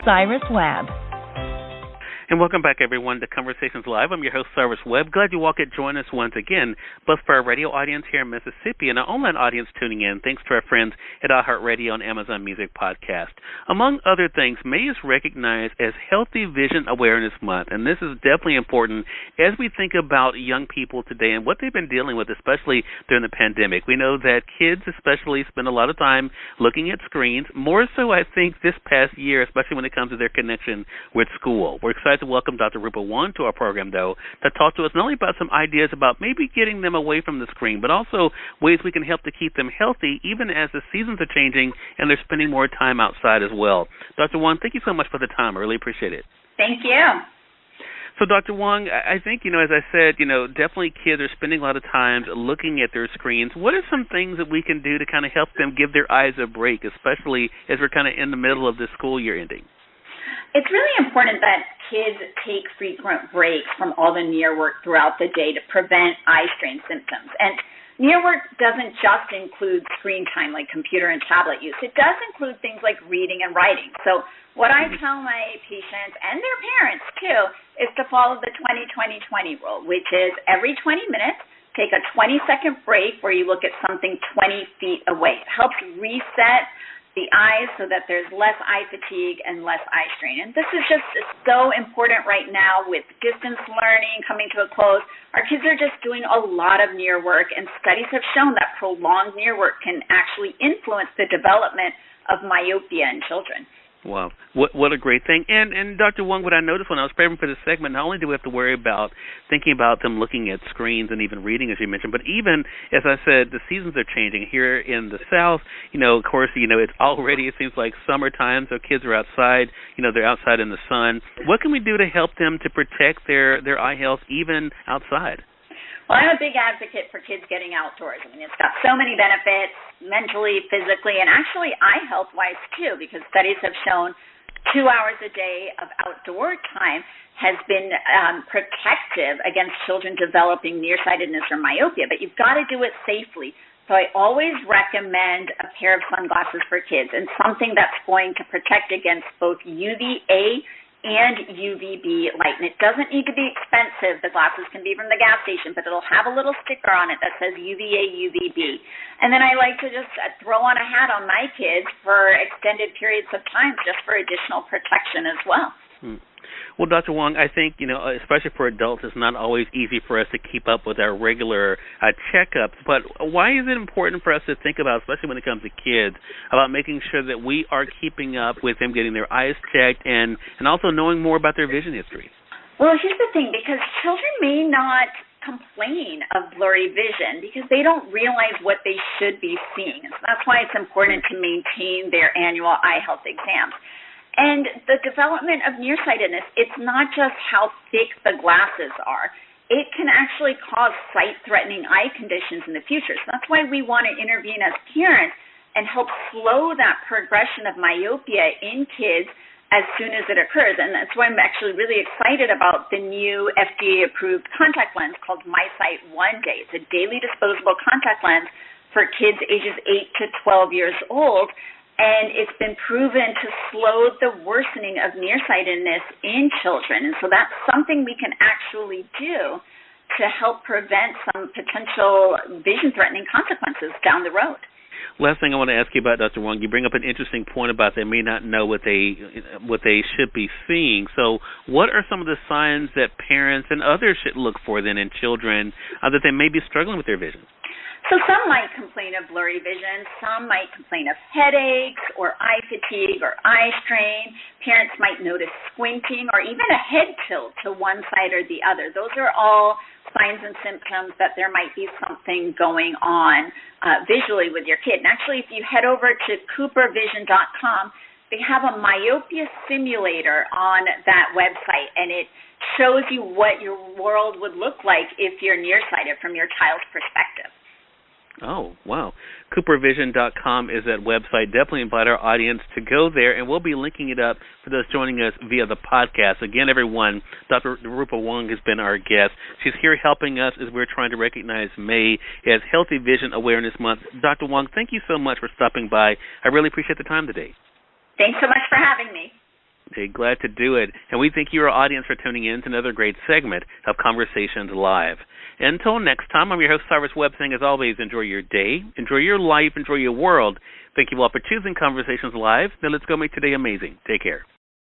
Cyrus Webb. And welcome back, everyone, to Conversations Live. I'm your host, Cyrus Webb. Glad you all could join us once again, both for our radio audience here in Mississippi and our online audience tuning in, thanks to our friends at iHeartRadio and Amazon Music Podcast. Among other things, May is recognized as Healthy Vision Awareness Month, and this is definitely important as we think about young people today and what they've been dealing with, especially during the pandemic. We know that kids especially spend a lot of time looking at screens, more so, I think, this past year, especially when it comes to their connection with school. We're excited to welcome Dr. Rupa Wong to our program, though, to talk to us not only about some ideas about maybe getting them away from the screen, but also ways we can help to keep them healthy even as the seasons are changing and they're spending more time outside as well. Dr. Wong, thank you so much for the time. I really appreciate it. Thank you. So, Dr. Wong, I think, as I said, definitely kids are spending a lot of time looking at their screens. What are some things that we can do to kind of help them give their eyes a break, especially as we're kind of in the middle of the school year ending? It's really important that kids take frequent breaks from all the near work throughout the day to prevent eye strain symptoms. And near work doesn't just include screen time like computer and tablet use. It does include things like reading and writing. So what I tell my patients and their parents, too, is to follow the 20-20-20 rule, which is every 20 minutes, take a 20-second break where you look at something 20 feet away. It helps reset the eyes so that there's less eye fatigue and less eye strain. And this is just so important right now with distance learning coming to a close. Our kids are just doing a lot of near work, and studies have shown that prolonged near work can actually influence the development of myopia in children. Wow, what a great thing. And Dr. Wong, what I noticed when I was preparing for this segment, not only do we have to worry about thinking about them looking at screens and even reading, as you mentioned, but even, as I said, the seasons are changing. Here in the South, of course, it's already, it seems like summertime, so kids are outside, they're outside in the sun. What can we do to help them to protect their eye health even outside? Well, I'm a big advocate for kids getting outdoors. It's got so many benefits, mentally, physically, and actually eye health-wise, too, because studies have shown 2 hours a day of outdoor time has been protective against children developing nearsightedness or myopia, but you've got to do it safely. So I always recommend a pair of sunglasses for kids and something that's going to protect against both UVA and UVB light. And it doesn't need to be expensive. The glasses can be from the gas station, but it'll have a little sticker on it that says UVA, UVB. And then I like to just throw on a hat on my kids for extended periods of time just for additional protection as well. Well, Dr. Wong, I think, especially for adults, it's not always easy for us to keep up with our regular checkups. But why is it important for us to think about, especially when it comes to kids, about making sure that we are keeping up with them getting their eyes checked and also knowing more about their vision history? Well, here's the thing, because children may not complain of blurry vision because they don't realize what they should be seeing. And so that's why it's important to maintain their annual eye health exams. And the development of nearsightedness, it's not just how thick the glasses are. It can actually cause sight-threatening eye conditions in the future. So that's why we want to intervene as parents and help slow that progression of myopia in kids as soon as it occurs. And that's why I'm actually really excited about the new FDA-approved contact lens called MySight One Day. It's a daily disposable contact lens for kids ages 8 to 12 years old. And it's been proven to slow the worsening of nearsightedness in children. And so that's something we can actually do to help prevent some potential vision-threatening consequences down the road. Last thing I want to ask you about, Dr. Wong, you bring up an interesting point about they may not know what they should be seeing. So what are some of the signs that parents and others should look for then in children that they may be struggling with their vision? So some might complain of blurry vision, some might complain of headaches or eye fatigue or eye strain. Parents might notice squinting or even a head tilt to one side or the other. Those are all signs and symptoms that there might be something going on visually with your kid. And actually, if you head over to Coopervision.com, they have a myopia simulator on that website, and it shows you what your world would look like if you're nearsighted from your child's perspective. Oh, wow. Coopervision.com is that website. Definitely invite our audience to go there, and we'll be linking it up for those joining us via the podcast. Again, everyone, Dr. Rupa Wong has been our guest. She's here helping us as we're trying to recognize May as Healthy Vision Awareness Month. Dr. Wong, thank you so much for stopping by. I really appreciate the time today. Thanks so much for having me. Hey, glad to do it. And we thank you, our audience, for tuning in to another great segment of Conversations Live. Until next time, I'm your host, Cyrus Webb, saying as always, enjoy your day, enjoy your life, enjoy your world. Thank you all for choosing Conversations Live. Now let's go make today amazing. Take care.